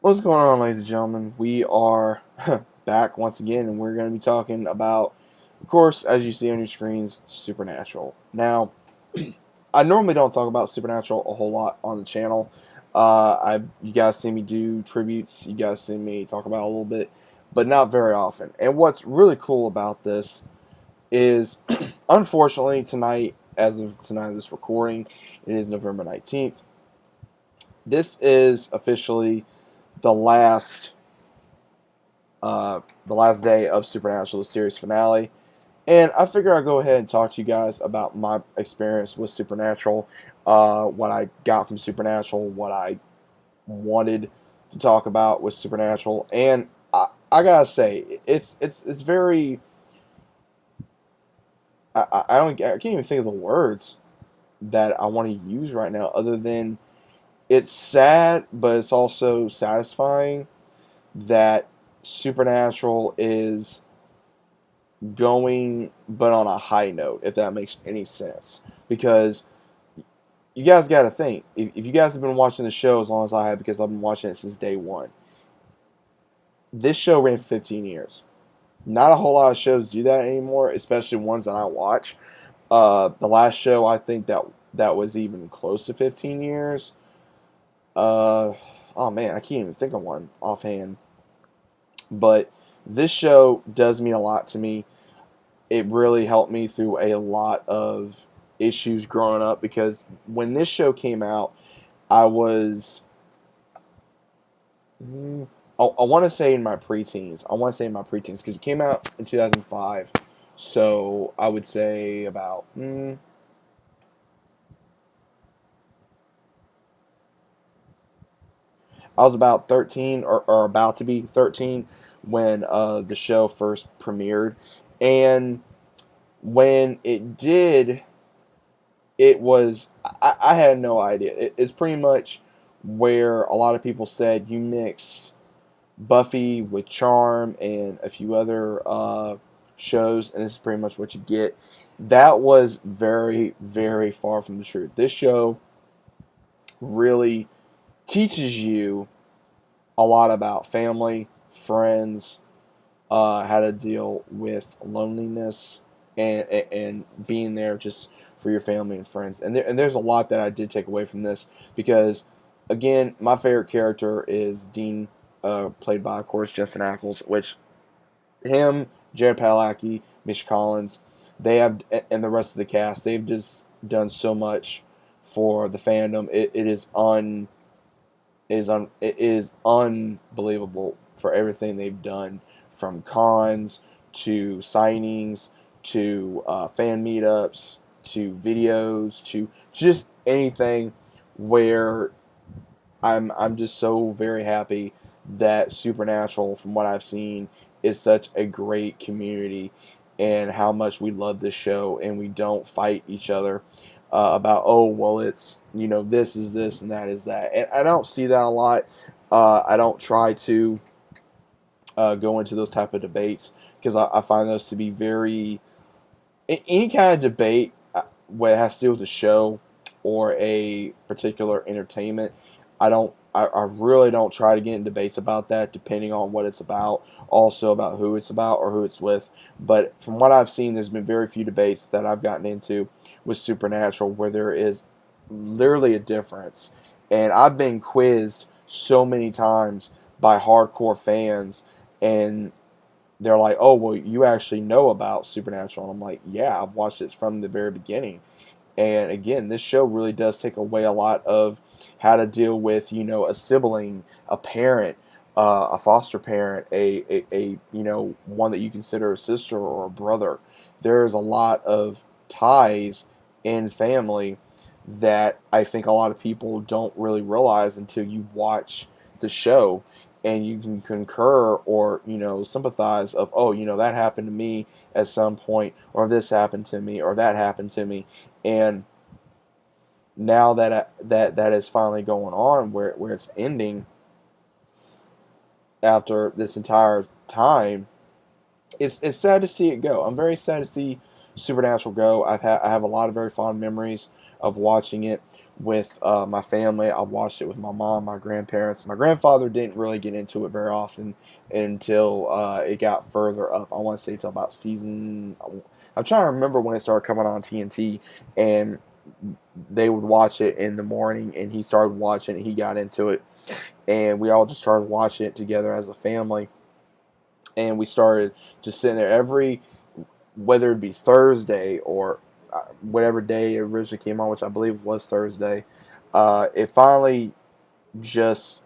What's going on, ladies and gentlemen? We are back once again, and we're going to be talking about, of course, as you see on your screens, Supernatural. Now, I normally don't talk about Supernatural a whole lot on the channel. You guys see me do tributes, you guys see me talk about it a little bit, but not very often. And what's really cool about this is, unfortunately, tonight, as of tonight of this recording, it is November 19th. This is officially the last the last day of Supernatural, the series finale. And I figure I'll go ahead and talk to you guys about my experience with Supernatural, what I got from Supernatural, what I wanted to talk about with Supernatural, and I gotta say, it's very I can't even think of the words that I want to use right now, other than it's sad, but it's also satisfying that Supernatural is going, but on a high note, if that makes any sense. Because you guys got to think, if you guys have been watching the show as long as I have, because I've been watching it since day one, this show ran for 15 years. Not a whole lot of shows do that anymore, especially ones that I watch. The last show I think that was even close to 15 years. Oh man, I can't even think of one offhand. But this show does mean a lot to me. It really helped me through a lot of issues growing up, because when this show came out, I was, I want to say in my preteens. I want to say in my preteens because it came out in 2005. So I would say about, I was about 13, or about to be 13 when the show first premiered. And when it did, it was, I had no idea. It's pretty much where a lot of people said you mixed Buffy with Charm and a few other shows, and this is pretty much what you get. That was very, very far from the truth. This show really teaches you a lot about family, friends, how to deal with loneliness, and being there just for your family and friends. And there's a lot that I did take away from this, because, again, my favorite character is Dean, played by, of course, Jensen Ackles, which him, Jared Padalecki, Misha Collins, they have, and the rest of the cast, they've just done so much for the fandom. It is unbelievable for everything they've done, from cons to signings to fan meetups to videos to just anything, where I'm just so very happy that Supernatural, from what I've seen, is such a great community, and how much we love this show, and we don't fight each other about, oh well, it's, this is this and that is that, and I don't see that a lot. I don't try to go into those type of debates, because I find those to be very, any kind of debate where it has to do with the show or a particular entertainment. I really don't try to get in debates about that, depending on what it's about, also about who it's about or who it's with. But from what I've seen, there's been very few debates that I've gotten into with Supernatural where there is literally a difference. And I've been quizzed so many times by hardcore fans, and they're like, "Oh, well, you actually know about Supernatural?" And I'm like, "Yeah, I've watched it from the very beginning." And again, this show really does take away a lot of how to deal with, a sibling, a parent, a foster parent, one that you consider a sister or a brother. There's a lot of ties in family that I think a lot of people don't really realize until you watch the show, and you can concur, or sympathize of, oh, that happened to me at some point, or this happened to me, or that happened to me. And now that is finally going on, where it's ending after this entire time, it's sad to see it go. I'm very sad to see Supernatural go. I have a lot of very fond memories of watching it with my family. I watched it with my mom, my grandparents. My grandfather didn't really get into it very often until it got further up. I want to say till about season. I'm trying to remember when it started coming on TNT, and they would watch it in the morning, and he started watching it. He got into it, and we all just started watching it together as a family. And we started just sitting there every, whether it be Thursday or whatever day it originally came on, which I believe was Thursday. It finally just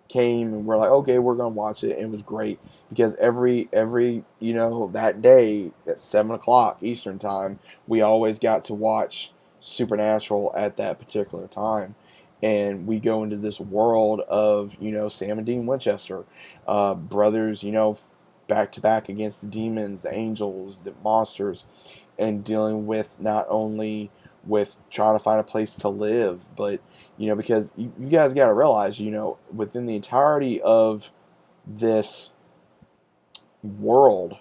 came, and we're like, okay, we're gonna watch it. And it was great because every that day at 7 o'clock Eastern time, we always got to watch Supernatural at that particular time. And we go into this world of Sam and Dean Winchester, brothers, back to back against the demons, the angels, the monsters, and dealing with not only with trying to find a place to live, but because you guys got to realize, within the entirety of this world,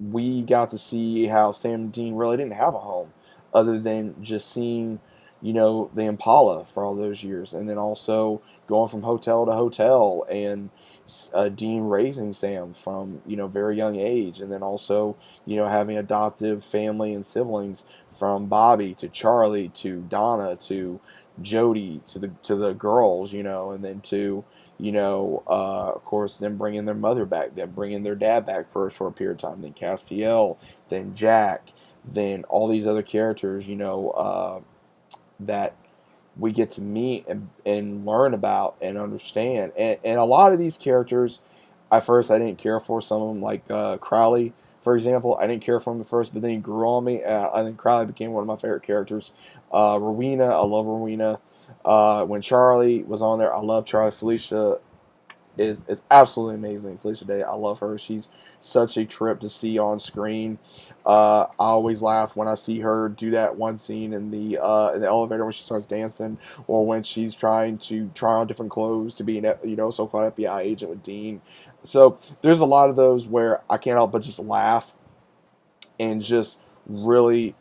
we got to see how Sam and Dean really didn't have a home other than just seeing, the Impala for all those years. And then also going from hotel to hotel, and Dean raising Sam from, very young age. And then also, having adoptive family and siblings from Bobby to Charlie to Donna to Jody to the girls, and then to of course, them bringing their mother back, then bringing their dad back for a short period of time, then Castiel, then Jack, then all these other characters, that we get to meet and learn about and understand. And a lot of these characters, at first, I didn't care for some of them, like Crowley, for example. I didn't care for him at first, but then he grew on me. I think Crowley became one of my favorite characters. Rowena, I love Rowena. When Charlie was on there, I love Charlie. Felicia is absolutely amazing. Felicia Day, I love her. She's such a trip to see on screen. I always laugh when I see her do that one scene in the elevator when she starts dancing, or when she's trying to try on different clothes to be an so-called FBI agent with Dean. So there's a lot of those where I can't help but just laugh and just really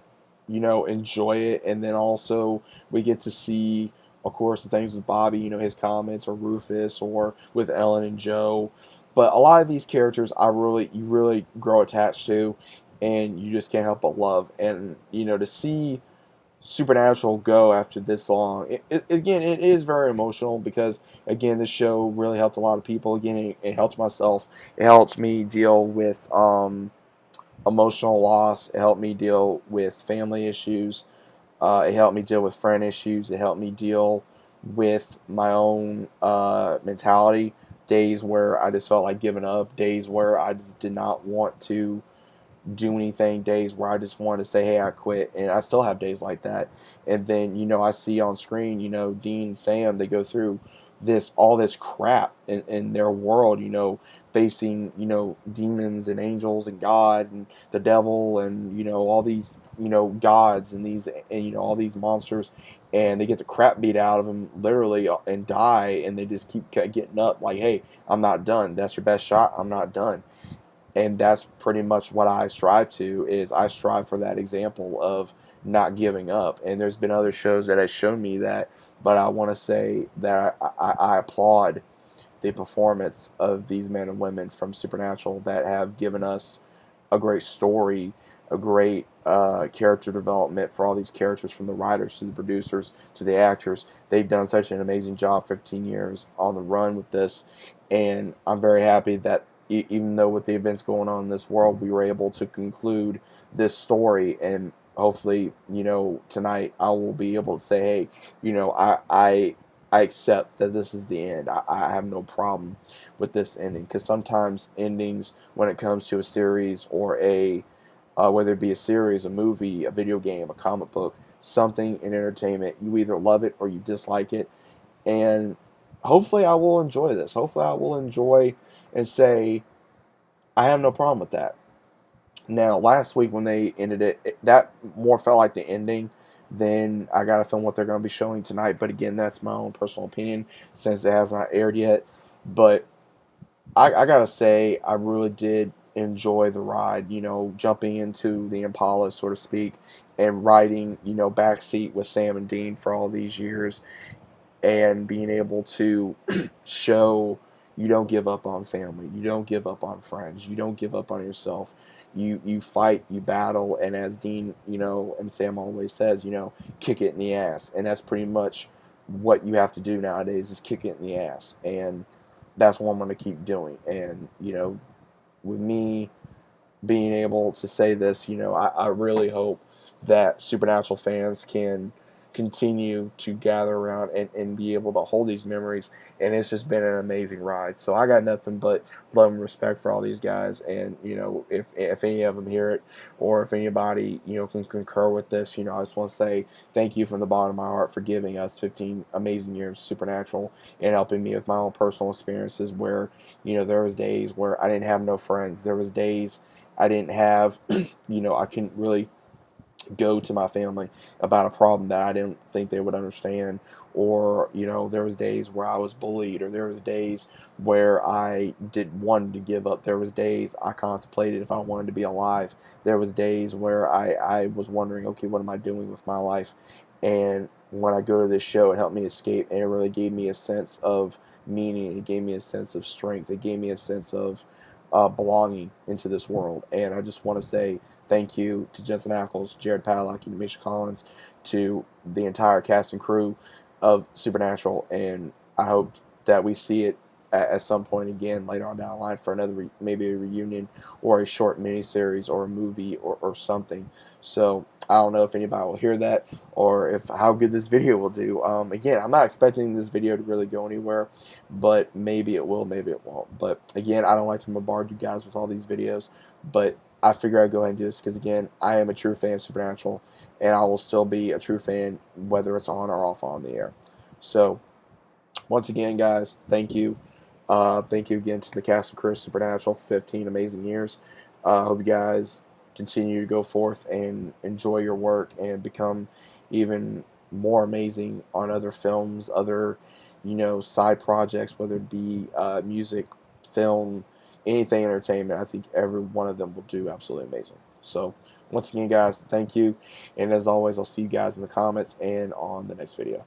enjoy it. And then also we get to see, of course, the things with Bobby, his comments, or Rufus, or with Ellen and Joe. But a lot of these characters, you really grow attached to, and you just can't help but love. And to see Supernatural go after this long, again, it is very emotional because again, this show really helped a lot of people. Again, it helped myself. It helped me deal with emotional loss. It helped me deal with family issues. It helped me deal with friend issues. It helped me deal with my own mentality. Days where I just felt like giving up. Days where I just did not want to do anything. Days where I just wanted to say, hey, I quit. And I still have days like that. And then, I see on screen, Dean and Sam, they go through all this crap in their world, facing, demons and angels and God and the devil and, all these, gods and these, and, all these monsters. And they get the crap beat out of them literally and die. And they just keep getting up like, hey, I'm not done. That's your best shot. I'm not done. And that's pretty much what I strive to, is I strive for that example of not giving up. And there's been other shows that have shown me that, but I want to say that I applaud the performance of these men and women from Supernatural that have given us a great story, a great character development for all these characters, from the writers to the producers to the actors. They've done such an amazing job 15 years on the run with this, and I'm very happy that even though with the events going on in this world, we were able to conclude this story. And hopefully, tonight I will be able to say, hey, I accept that this is the end. I have no problem with this ending, because sometimes endings, when it comes to a series or whether it be a series, a movie, a video game, a comic book, something in entertainment, you either love it or you dislike it. And hopefully I will enjoy this. Hopefully I will enjoy and say, I have no problem with that. Now, last week when they ended it, that more felt like the ending than I got to film what they're going to be showing tonight. But again, that's my own personal opinion since it has not aired yet. But I got to say, I really did enjoy the ride, jumping into the Impala, so to speak, and riding, backseat with Sam and Dean for all these years, and being able to show you don't give up on family, you don't give up on friends, you don't give up on yourself. You fight, you battle, and as Dean, and Sam always says, kick it in the ass, and that's pretty much what you have to do nowadays is kick it in the ass, and that's what I'm going to keep doing. And with me being able to say this, I really hope that Supernatural fans can continue to gather around and be able to hold these memories. And it's just been an amazing ride. So I got nothing but love and respect for all these guys. And, if any of them hear it, or if anybody, can concur with this, I just want to say thank you from the bottom of my heart for giving us 15 amazing years of Supernatural and helping me with my own personal experiences where, there was days where I didn't have no friends. There was days I didn't have, I couldn't really go to my family about a problem that I didn't think they would understand, or there was days where I was bullied, or there was days where I did wanted to give up. There was days I contemplated if I wanted to be alive. There was days where I was wondering, okay, what am I doing with my life? And when I go to this show, it helped me escape, and it really gave me a sense of meaning. It gave me a sense of strength. It gave me a sense of belonging into this world. And I just want to say thank you to Jensen Ackles, Jared Padalecki, and Misha Collins, to the entire cast and crew of Supernatural. And I hope that we see it at some point again later on down the line for another maybe a reunion or a short miniseries or a movie or something. So I don't know if anybody will hear that or if how good this video will do. Again, I'm not expecting this video to really go anywhere, but maybe it will, maybe it won't. But again, I don't like to bombard you guys with all these videos, but I figure I'd go ahead and do this because, again, I am a true fan of Supernatural, and I will still be a true fan whether it's on or off on the air. So, once again, guys, thank you. Thank you again to the cast and crew of Supernatural for 15 amazing years. I hope you guys continue to go forth and enjoy your work and become even more amazing on other films, other, side projects, whether it be music, film, anything entertainment. I think every one of them will do absolutely amazing. So, once again, guys, thank you. And as always, I'll see you guys in the comments and on the next video.